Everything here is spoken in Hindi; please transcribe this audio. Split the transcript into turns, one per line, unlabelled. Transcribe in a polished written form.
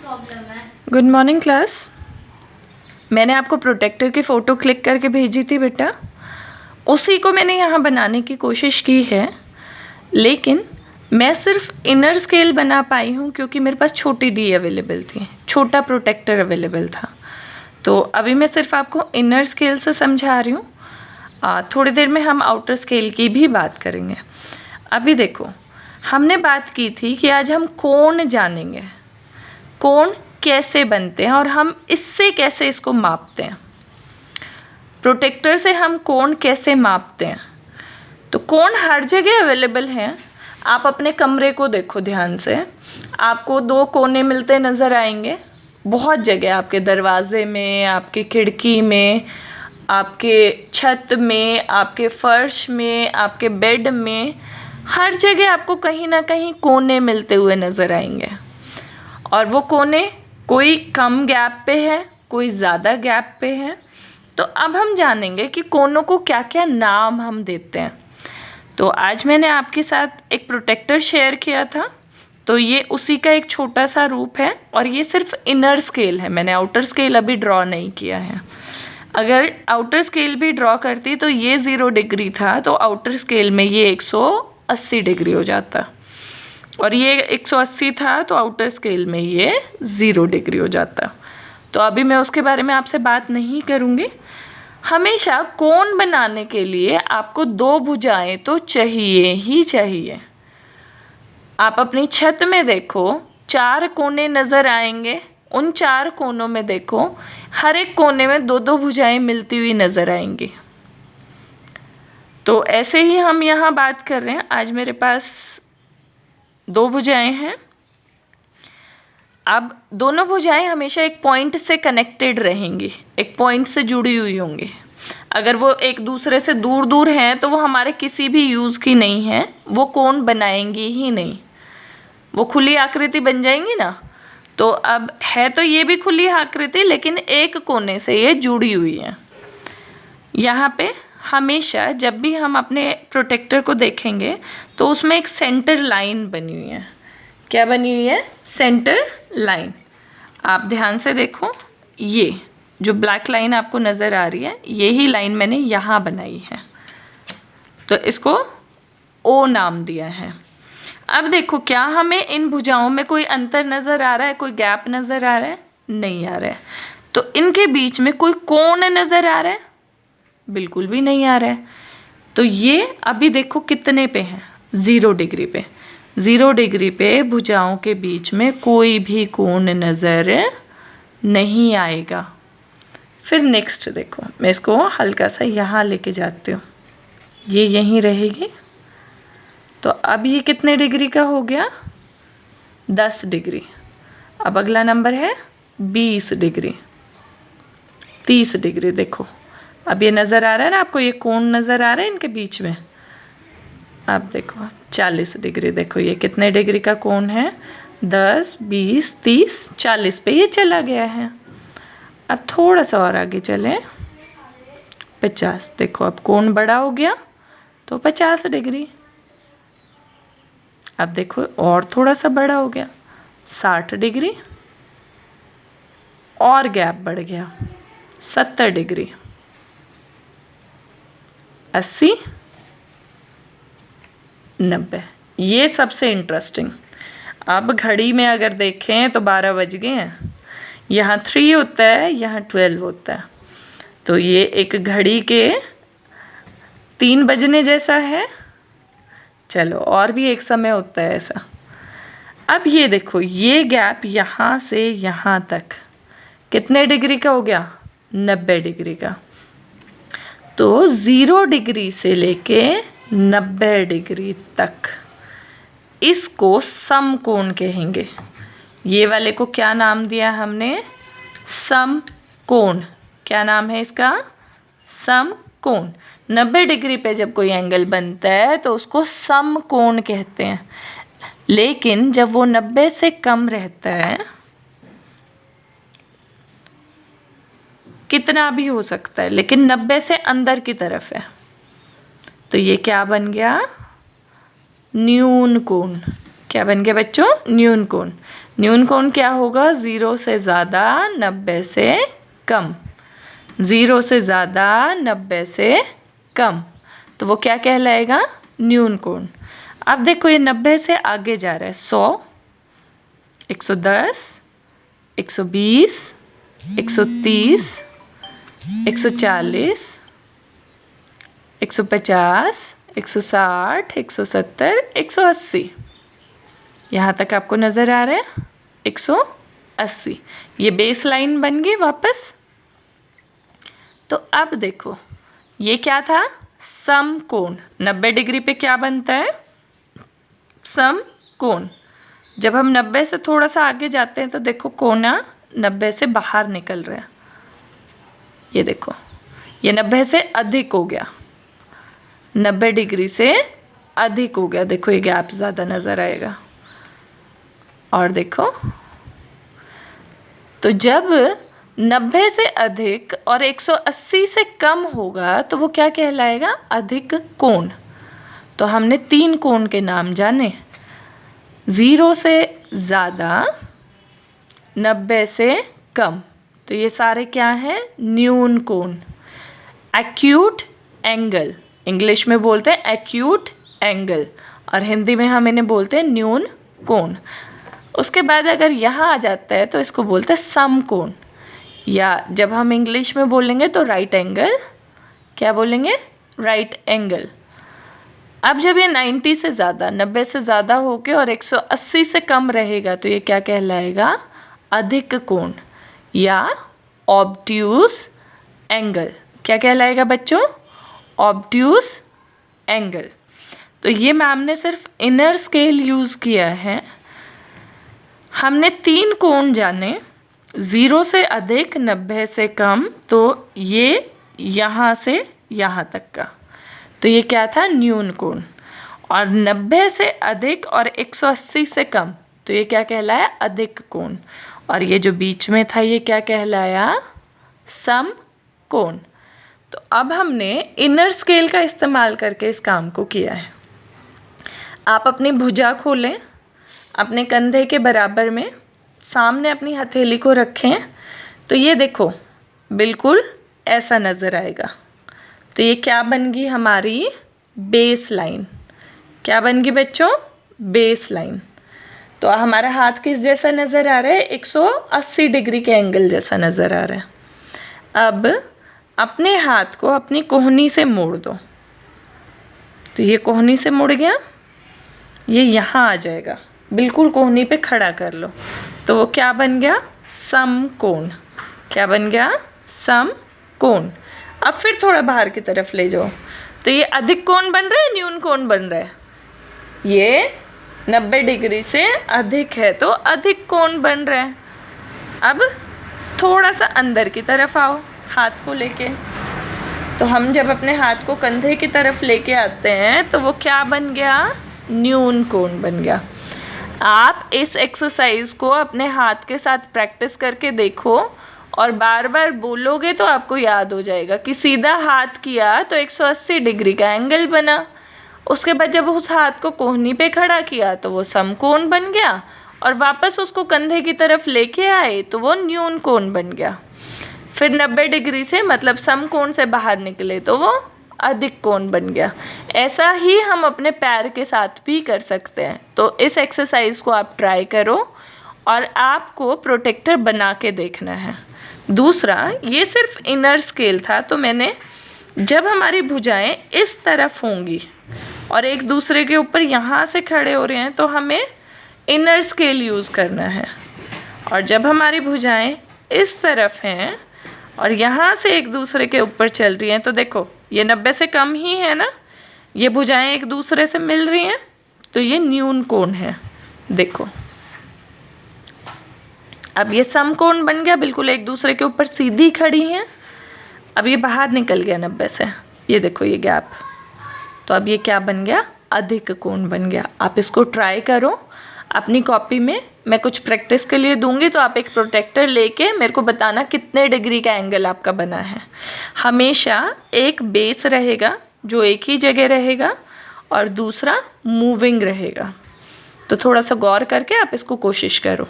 Good morning class. मैंने आपको प्रोटेक्टर की फ़ोटो क्लिक करके भेजी थी बेटा, उसी को मैंने यहाँ बनाने की कोशिश की है, लेकिन मैं सिर्फ इनर स्केल बना पाई हूँ क्योंकि मेरे पास छोटी डी अवेलेबल थी, छोटा प्रोटेक्टर अवेलेबल था। तो अभी मैं सिर्फ आपको इनर स्केल से समझा रही हूँ। थोड़ी देर में हम आउटर स्केल की भी बात करेंगे। अभी देखो, हमने बात की थी कि आज हम कोण जानेंगे, कोण कैसे बनते हैं और हम इससे कैसे इसको मापते हैं। प्रोटेक्टर से हम कोण कैसे मापते हैं। तो कोण हर जगह अवेलेबल हैं। आप अपने कमरे को देखो ध्यान से, आपको दो कोने मिलते नज़र आएंगे बहुत जगह, आपके दरवाजे में, आपके खिड़की में, आपके छत में, आपके फर्श में, आपके बेड में, हर जगह आपको कहीं ना कहीं कोने मिलते हुए नज़र आएंगे। और वो कोने कोई कम गैप पे है, कोई ज़्यादा गैप पे है। तो अब हम जानेंगे कि कोनों को क्या क्या नाम हम देते हैं। तो आज मैंने आपके साथ एक प्रोटेक्टर शेयर किया था, तो ये उसी का एक छोटा सा रूप है और ये सिर्फ इनर स्केल है। मैंने आउटर स्केल अभी ड्रॉ नहीं किया है। अगर आउटर स्केल भी ड्रॉ करती तो ये 0 डिग्री था, तो आउटर स्केल में ये 180 डिग्री हो जाता, और ये 180 था तो आउटर स्केल में ये 0 डिग्री हो जाता। तो अभी मैं उसके बारे में आपसे बात नहीं करूँगी। हमेशा कोण बनाने के लिए आपको 2 भुजाएं तो चाहिए ही चाहिए। आप अपनी छत में देखो, 4 कोने नज़र आएंगे। उन 4 कोनों में देखो, हर एक कोने में 2-2 भुजाएं मिलती हुई नज़र आएंगी। तो ऐसे ही हम यहाँ बात कर रहे हैं। आज मेरे पास 2 भुजाएं हैं। अब दोनों भुजाएं हमेशा एक पॉइंट से कनेक्टेड रहेंगी, एक पॉइंट से जुड़ी हुई होंगी। अगर वो एक दूसरे से दूर दूर हैं तो वो हमारे किसी भी यूज़ की नहीं है, वो कोण बनाएंगी ही नहीं, वो खुली आकृति बन जाएंगी ना। तो अब है तो ये भी खुली आकृति, लेकिन एक कोने से ये जुड़ी हुई है। यहाँ पे हमेशा जब भी हम अपने प्रोटेक्टर को देखेंगे तो उसमें एक सेंटर लाइन बनी हुई है। क्या बनी हुई है? Centre line. आप ध्यान से देखो, ये जो ब्लैक लाइन आपको नज़र आ रही है, यही लाइन मैंने यहाँ बनाई है, तो इसको ओ नाम दिया है। अब देखो, क्या हमें इन भुजाओं में कोई अंतर नज़र आ रहा है, कोई गैप नज़र आ रहा है? नहीं आ रहा है। तो इनके बीच में कोई कोण नज़र आ रहा है? बिल्कुल भी नहीं आ रहा है। तो ये अभी देखो कितने पे हैं? 0 डिग्री पे। 0 डिग्री पे भुजाओं के बीच में कोई भी कोण नज़र नहीं आएगा। फिर नेक्स्ट देखो, मैं इसको हल्का सा यहाँ लेके जाती हूँ, ये यहीं रहेगी। तो अब ये कितने डिग्री का हो गया? 10 डिग्री। अब अगला नंबर है 20 डिग्री, 30 डिग्री। देखो अब ये नज़र आ रहा है ना आपको, ये कोण नज़र आ रहा है इनके बीच में। अब देखो 40 डिग्री। देखो ये कितने डिग्री का कोण है? 10, 20, 30, 40 पे ये चला गया है। अब थोड़ा सा और आगे चलें, 50। देखो अब कोण बड़ा हो गया तो 50 डिग्री। अब देखो और थोड़ा सा बड़ा हो गया, 60 डिग्री, और गैप बढ़ गया, 70 डिग्री, 80, 90। ये सबसे इंटरेस्टिंग। अब घड़ी में अगर देखें तो 12 बज गए हैं। यहाँ 3 होता है, यहाँ 12 होता है। तो ये एक घड़ी के 3 बजने जैसा है। चलो, और भी एक समय होता है ऐसा। अब ये देखो, ये गैप यहाँ से यहाँ तक कितने डिग्री का हो गया? 90 डिग्री का। तो 0 डिग्री से लेके 90 डिग्री तक इसको समकोण कहेंगे। ये वाले को क्या नाम दिया हमने? समकोण। क्या नाम है इसका? समकोण। 90 डिग्री पे जब कोई एंगल बनता है तो उसको समकोण कहते हैं। लेकिन जब वो 90 से कम रहता है, कितना भी हो सकता है, लेकिन 90 से अंदर की तरफ है, तो ये क्या बन गया? न्यून कोण। क्या बन गया बच्चों? न्यून कोण। न्यून कोण क्या होगा? 0 से ज़्यादा 90 से कम, 0 से ज़्यादा 90 से कम, तो वो क्या कहलाएगा? न्यून कोण। अब देखो ये 90 से आगे जा रहा है, 100, 110, 120, 130, 140, 150, 160, 170, 180, यहाँ तक आपको नज़र आ रहा है 180। ये बेस लाइन बन गई वापस। तो अब देखो ये क्या था? समकोण। 90 डिग्री पे क्या बनता है? समकोण। जब हम 90 से थोड़ा सा आगे जाते हैं तो देखो कोना 90 से बाहर निकल रहा है। ये देखो ये 90 से अधिक हो गया, 90 डिग्री से अधिक हो गया। देखो ये गैप ज़्यादा नज़र आएगा। और देखो तो जब 90 से अधिक और 180 से कम होगा तो वो क्या कहलाएगा? अधिक कोण। तो हमने 3 कोण के नाम जाने, 0 से ज़्यादा, 90 से कम। तो ये सारे क्या हैं? न्यून कोण। एक्यूट एंगल, इंग्लिश में बोलते हैं एक्यूट एंगल और हिंदी में हम इन्हें बोलते हैं न्यून कोण। उसके बाद अगर यहाँ आ जाता है तो इसको बोलते हैं समकोण, या जब हम इंग्लिश में बोलेंगे तो राइट एंगल। क्या बोलेंगे? Right angle. अब जब ये 90 से ज़्यादा, 90 से ज़्यादा होके और 180 से कम रहेगा तो ये क्या कहलाएगा? अधिक कोण या ऑब्ट्यूज एंगल। क्या कहलाएगा बच्चों? Obtuse angle. तो ये मैम ने सिर्फ इनर स्केल यूज़ किया है। हमने 3 कोण जाने, 0 से अधिक, 90 से कम, तो ये यहाँ से यहाँ तक का, तो ये क्या था? न्यून कोण। और 90 से अधिक और 180 से कम, तो ये क्या कहलाया? अधिक कोण। और ये जो बीच में था ये क्या कहलाया? समकोण। तो अब हमने इनर स्केल का इस्तेमाल करके इस काम को किया है। आप अपनी भुजा खोलें, अपने कंधे के बराबर में सामने अपनी हथेली को रखें, तो ये देखो बिल्कुल ऐसा नज़र आएगा। तो ये क्या बन गई? हमारी बेस लाइन। क्या बन गई बच्चों? Base line. तो हमारा हाथ किस जैसा नज़र आ रहा है? 180 डिग्री के एंगल जैसा नज़र आ रहा है। अब अपने हाथ को अपनी कोहनी से मोड़ दो, तो ये कोहनी से मुड़ गया, ये यहाँ आ जाएगा, बिल्कुल कोहनी पे खड़ा कर लो, तो वो क्या बन गया? समकोण। क्या बन गया? समकोण। अब फिर थोड़ा बाहर की तरफ ले जाओ, तो ये अधिक कोण बन रहा है, न्यून कोण बन रहा है। ये 90 डिग्री से अधिक है तो अधिक कोण बन रहा है। अब थोड़ा सा अंदर की तरफ आओ हाथ को लेके, तो हम जब अपने हाथ को कंधे की तरफ लेके आते हैं तो वो क्या बन गया? न्यून कोण बन गया। आप इस एक्सरसाइज को अपने हाथ के साथ प्रैक्टिस करके देखो और बार बार बोलोगे तो आपको याद हो जाएगा कि सीधा हाथ किया तो 180 डिग्री का एंगल बना, उसके बाद जब उस हाथ को कोहनी पे खड़ा किया तो वो समकोण बन गया, और वापस उसको कंधे की तरफ लेके आए तो वो न्यून कोण बन गया। फिर 90 डिग्री से मतलब समकोण से बाहर निकले तो वो अधिक कोण बन गया। ऐसा ही हम अपने पैर के साथ भी कर सकते हैं। तो इस एक्सरसाइज को आप ट्राई करो और आपको प्रोटेक्टर बना के देखना है। दूसरा, ये सिर्फ इनर स्केल था, तो मैंने जब हमारी भुजाएं इस तरफ होंगी और एक दूसरे के ऊपर यहाँ से खड़े हो रहे हैं तो हमें इनर स्केल यूज़ करना है, और जब हमारी भुजाएं इस तरफ हैं और यहाँ से एक दूसरे के ऊपर चल रही हैं तो देखो ये 90 से कम ही है ना, ये भुजाएं एक दूसरे से मिल रही हैं तो ये न्यून कोण है। देखो अब ये समकोण बन गया, बिल्कुल एक दूसरे के ऊपर सीधी खड़ी हैं। अब ये बाहर निकल गया 90 से, ये देखो ये गैप, तो अब ये क्या बन गया? अधिक कोण बन गया। आप इसको ट्राई करो अपनी कॉपी में, मैं कुछ प्रैक्टिस के लिए दूंगी, तो आप एक प्रोटेक्टर लेके मेरे को बताना कितने डिग्री का एंगल आपका बना है। हमेशा एक बेस रहेगा जो एक ही जगह रहेगा और दूसरा मूविंग रहेगा। तो थोड़ा सा गौर करके आप इसको कोशिश करो।